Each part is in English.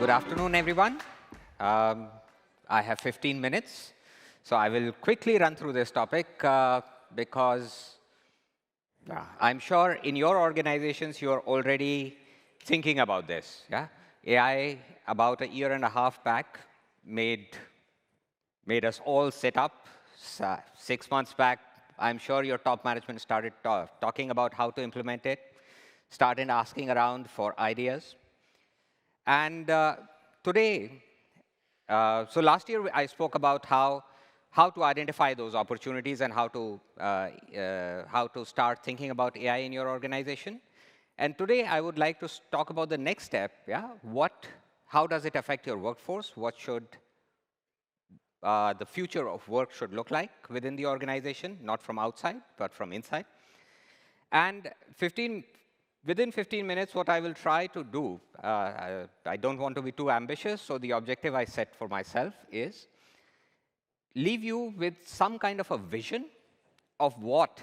Good afternoon, everyone. I have 15 minutes, so I will quickly run through this topic because I'm sure in your organizations you're already thinking about this. Yeah, AI about a year and a half back made us all sit up. 6 months back, I'm sure your top management started talking about how to implement it, started asking around for ideas. And today, so last year I spoke about how to identify those opportunities and how to start thinking about AI in your organization. And today I would like to talk about the next step. Yeah, how does it affect your workforce? What should the future of work should look like within the organization, not from outside, but from inside. And within 15 minutes, what I will try to do, I don't want to be too ambitious, so the objective I set for myself is leave you with some kind of a vision of what,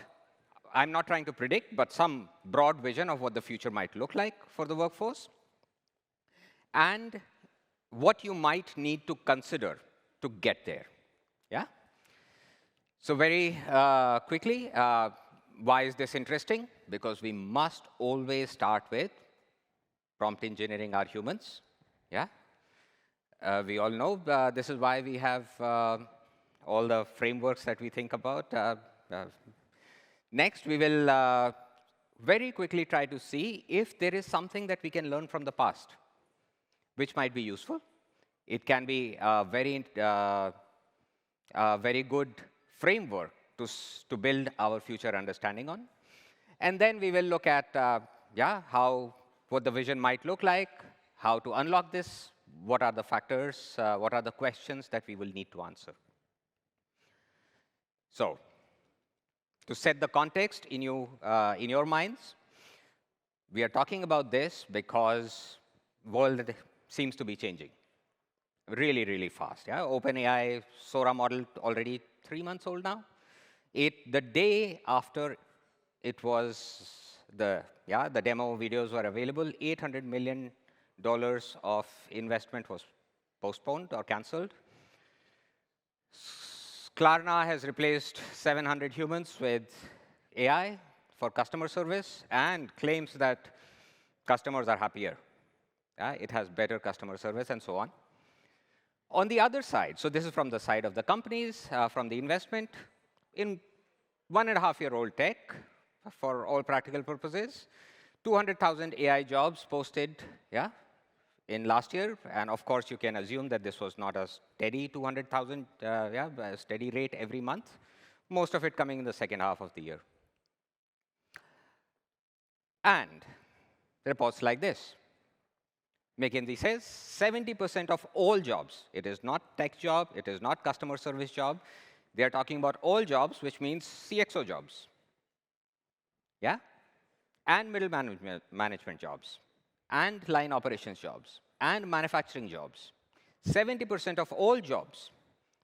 I'm not trying to predict, but some broad vision of what the future might look like for the workforce, and what you might need to consider to get there. Yeah? So very quickly, why is this interesting? Because we must always start with prompt engineering our humans. Yeah? We all know this is why we have all the frameworks that we think about. Next, we will very quickly try to see if there is something that we can learn from the past, which might be useful. It can be a very good framework to build our future understanding on. And then we will look at what the vision might look like, how to unlock this, what are the factors, what are the questions that we will need to answer. So to set the context in your minds, we are talking about this because the world seems to be changing really, really fast. Yeah? OpenAI Sora model already 3 months old now. The day after it was the demo videos were available, $800 million of investment was postponed or canceled. Klarna has replaced 700 humans with AI for customer service and claims that customers are happier. It has better customer service and so on. On the other side, so this is from the side of the companies, from the investment, in 1.5-year-old tech, for all practical purposes, 200,000 AI jobs posted in last year. And of course, you can assume that this was not a steady 200,000, a steady rate every month, most of it coming in the second half of the year. And reports like this. McKinsey says 70% of all jobs, it is not tech job, it is not customer service job. They are talking about all jobs, which means CXO jobs. Yeah? And middle management jobs, and line operations jobs, and manufacturing jobs. 70% of all jobs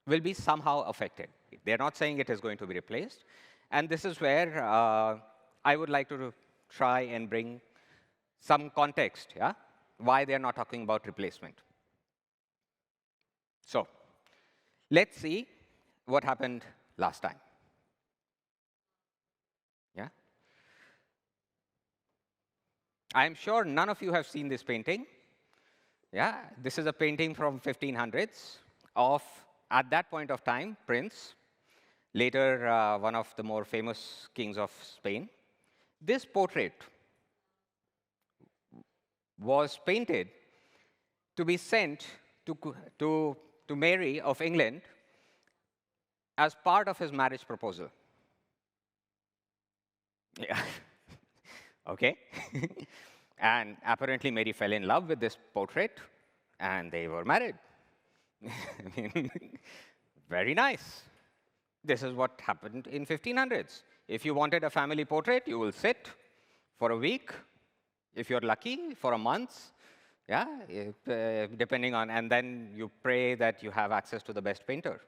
will be somehow affected. They're not saying it is going to be replaced. And this is where I would like to try and bring some context, why they're not talking about replacement. So let's see what happened last time. Yeah? I'm sure none of you have seen this painting. Yeah? This is a painting from 1500s of, at that point of time, Prince, later one of the more famous kings of Spain. This portrait was painted to be sent to Mary of England as part of his marriage proposal. Yeah. OK. And apparently, Mary fell in love with this portrait, and they were married. I mean, very nice. This is what happened in 1500s. If you wanted a family portrait, you will sit for a week. If you're lucky, for a month, depending on, and then you pray that you have access to the best painter.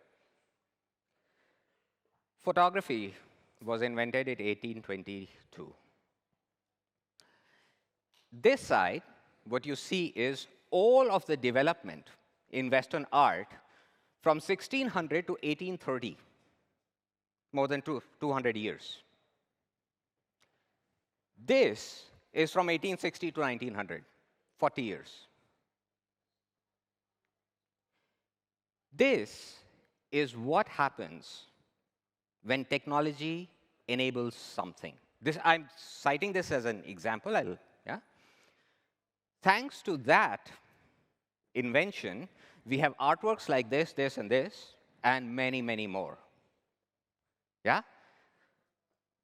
Photography was invented in 1822. This side, what you see is all of the development in Western art from 1600 to 1830, more than 200 years. This is from 1860 to 1900, 40 years. This is what happens when technology enables something. I'm citing this as an example. Thanks to that invention, we have artworks like this, this, and this, and many, many more. Yeah?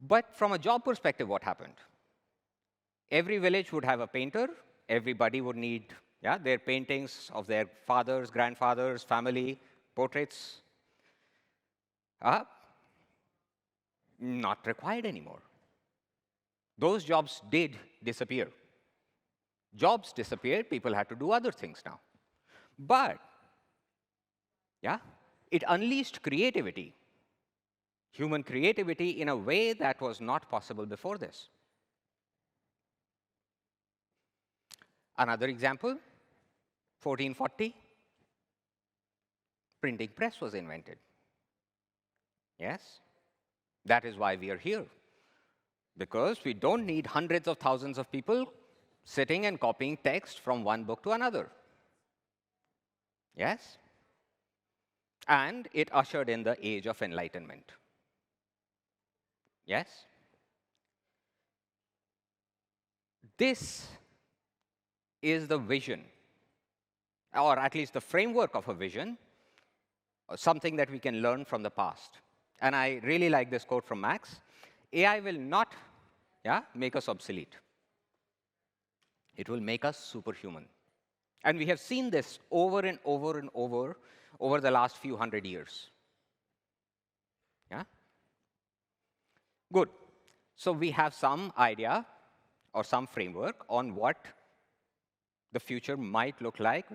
But from a job perspective, what happened? Every village would have a painter. Everybody would need their paintings of their fathers, grandfathers, family, portraits. Not required anymore. Those jobs did disappear. Jobs disappeared. People had to do other things now. But it unleashed creativity, human creativity, in a way that was not possible before this. Another example, 1440, printing press was invented. Yes? That is why we are here. Because we don't need hundreds of thousands of people sitting and copying text from one book to another. Yes? And it ushered in the age of enlightenment. Yes? This is the vision, or at least the framework of a vision, something that we can learn from the past. And I really like this quote from Max. AI will not make us obsolete. It will make us superhuman. And we have seen this over and over and over the last few hundred years. Yeah? Good. So we have some idea or some framework on what the future might look like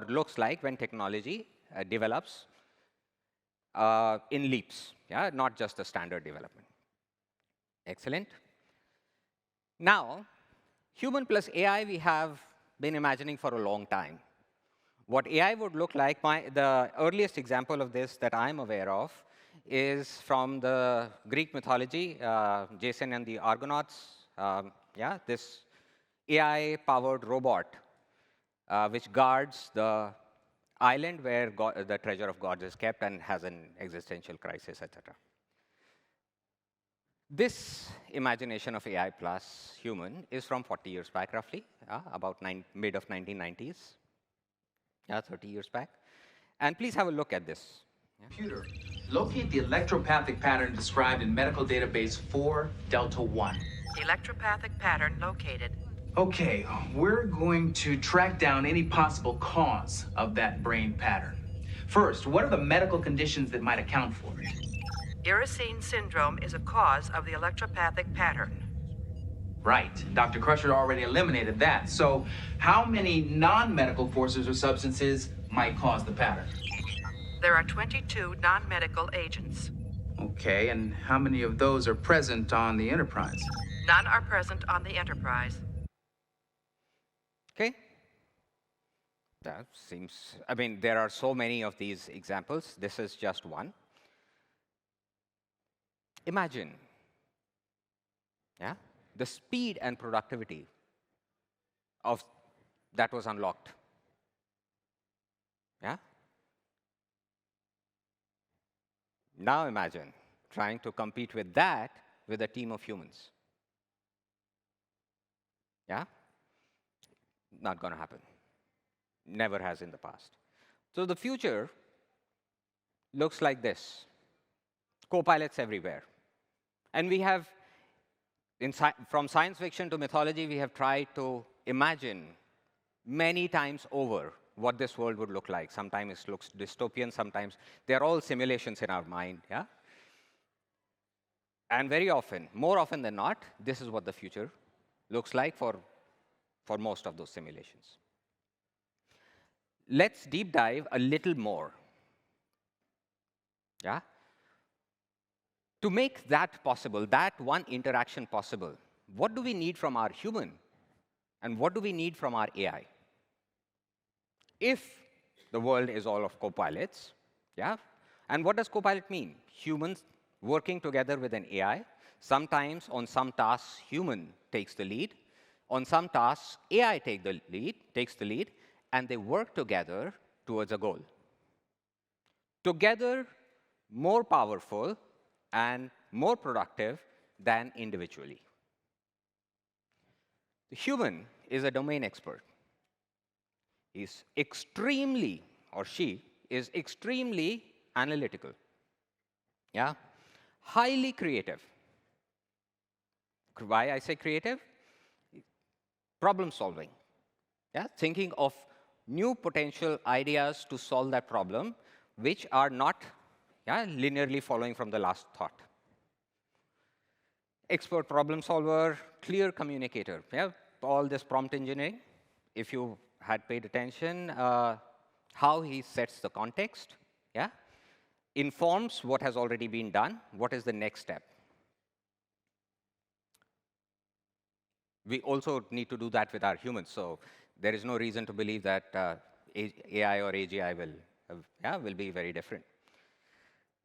looks like when technology develops in leaps, not just a standard development. Excellent. Now, human plus AI we have been imagining for a long time. What AI would look like, the earliest example of this that I'm aware of is from the Greek mythology, Jason and the Argonauts. This AI-powered robot which guards the island where the treasure of gods is kept and has an existential crisis, etc. This imagination of AI plus human is from 40 years back, roughly, about mid of 1990s, 30 years back. And please have a look at this. Computer, locate the electropathic pattern described in medical database 4 delta 1. Electropathic pattern located. Okay, we're going to track down any possible cause of that brain pattern. First, what are the medical conditions that might account for it? Iracine syndrome is a cause of the electropathic pattern. Right. Dr. Crusher already eliminated that. So how many non-medical forces or substances might cause the pattern? There are 22 non-medical agents. Okay, and how many of those are present on the Enterprise? None are present on the Enterprise. Okay. That seems, there are so many of these examples. This is just one. Imagine, the speed and productivity of that was unlocked. Yeah? Now imagine trying to compete with that with a team of humans. Yeah? Not going to happen. Never has in the past. So the future looks like this. Co-pilots everywhere. And we have, from science fiction to mythology, we have tried to imagine many times over what this world would look like. Sometimes it looks dystopian, sometimes they're all simulations in our mind. Yeah? And very often, more often than not, this is what the future looks like for most of those simulations. Let's deep dive a little more. Yeah? To make that possible, that one interaction possible, what do we need from our human? And what do we need from our AI? If the world is all of copilots, yeah? And what does copilot mean? Humans working together with an AI. Sometimes on some tasks, human takes the lead. On some tasks, AI takes the lead, and they work together towards a goal. Together, more powerful and more productive than individually. The human is a domain expert. He's extremely, or she is extremely analytical, yeah? Highly creative. Why I say creative? Problem solving, yeah? Thinking of new potential ideas to solve that problem, which are not linearly following from the last thought. Expert problem solver, clear communicator, yeah? All this prompt engineering, if you had paid attention, how he sets the context, yeah? Informs what has already been done, what is the next step. We also need to do that with our humans, so there is no reason to believe that AI or AGI will be very different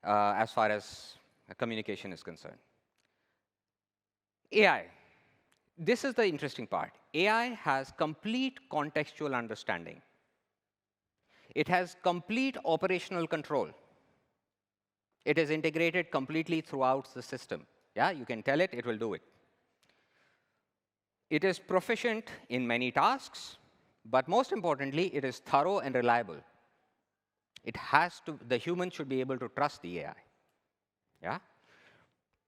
as far as communication is concerned. AI. This is the interesting part. AI has complete contextual understanding. It has complete operational control. It is integrated completely throughout the system. Yeah, you can tell it, it will do it. It is proficient in many tasks, but most importantly, it is thorough and reliable. The human should be able to trust the AI. Yeah?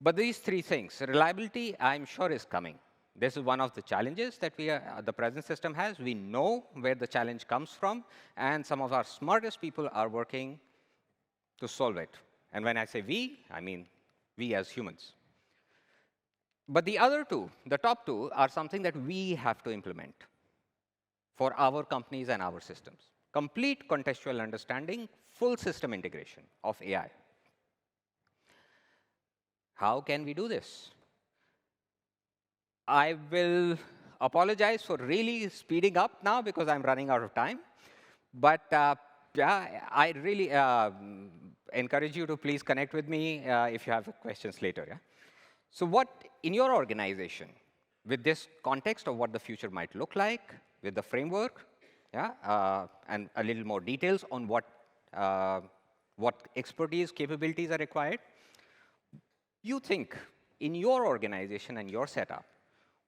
But these three things, reliability, I'm sure is coming. This is one of the challenges that the present system has. We know where the challenge comes from, and some of our smartest people are working to solve it. And when I say we, I mean we as humans. But the other two, the top two, are something that we have to implement for our companies and our systems. Complete contextual understanding, full system integration of AI. How can we do this? I will apologize for really speeding up now because I'm running out of time. But yeah, I really encourage you to please connect with me if you have questions later. Yeah? So what, in your organization, with this context of what the future might look like, with the framework, yeah, and a little more details on what expertise, capabilities are required, you think in your organization and your setup,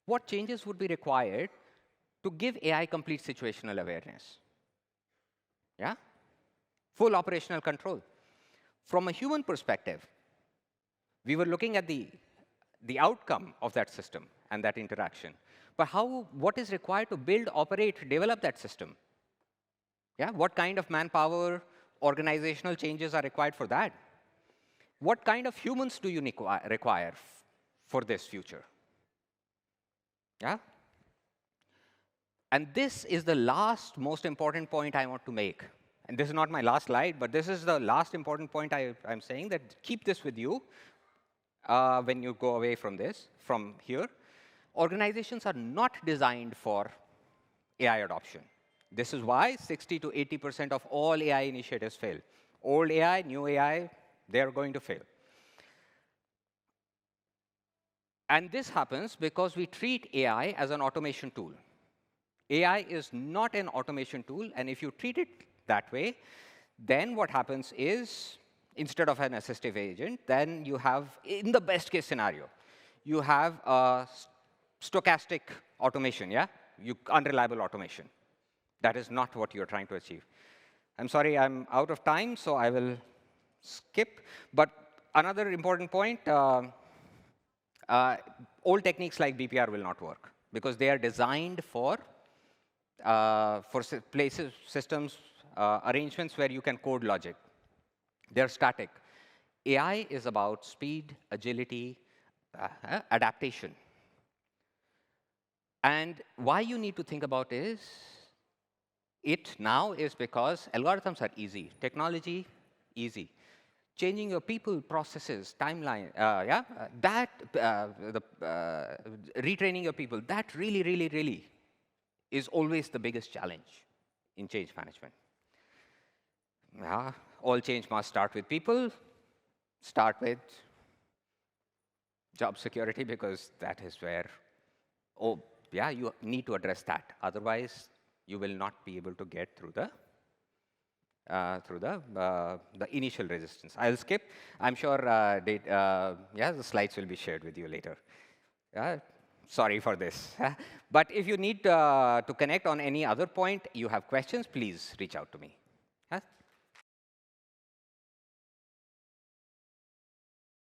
what changes would be required to give AI complete situational awareness? Yeah? Full operational control. From a human perspective, we were looking at the outcome of that system and that interaction. But what is required to build, operate, develop that system? Yeah? What kind of manpower, organizational changes are required for that? What kind of humans do you require for this future? Yeah? And this is the last most important point I want to make. And this is not my last slide, but this is the last important point I'm saying, that keep this with you when you go away from here. Organizations are not designed for AI adoption. This is why 60 to 80% of all AI initiatives fail. Old AI, new AI, they're going to fail. And this happens because we treat AI as an automation tool. AI is not an automation tool, and if you treat it that way, then what happens is, instead of an assistive agent, then you have, in the best case scenario, you have a stochastic automation, yeah? Unreliable automation. That is not what you're trying to achieve. I'm sorry, I'm out of time, so I will skip. But another important point, old techniques like BPR will not work because they are designed for systems, arrangements where you can code logic. They're static. AI is about speed, agility, adaptation. And why you need to think about it now is because algorithms are easy. Technology, easy. Changing your people, processes, timeline, retraining your people, that really, really, really is always the biggest challenge in change management. All change must start with people, start with job security, because that is where, you need to address that. Otherwise, you will not be able to get through the initial resistance. I'll skip. I'm sure the slides will be shared with you later. Sorry for this. But if you need to connect on any other point, you have questions, please reach out to me.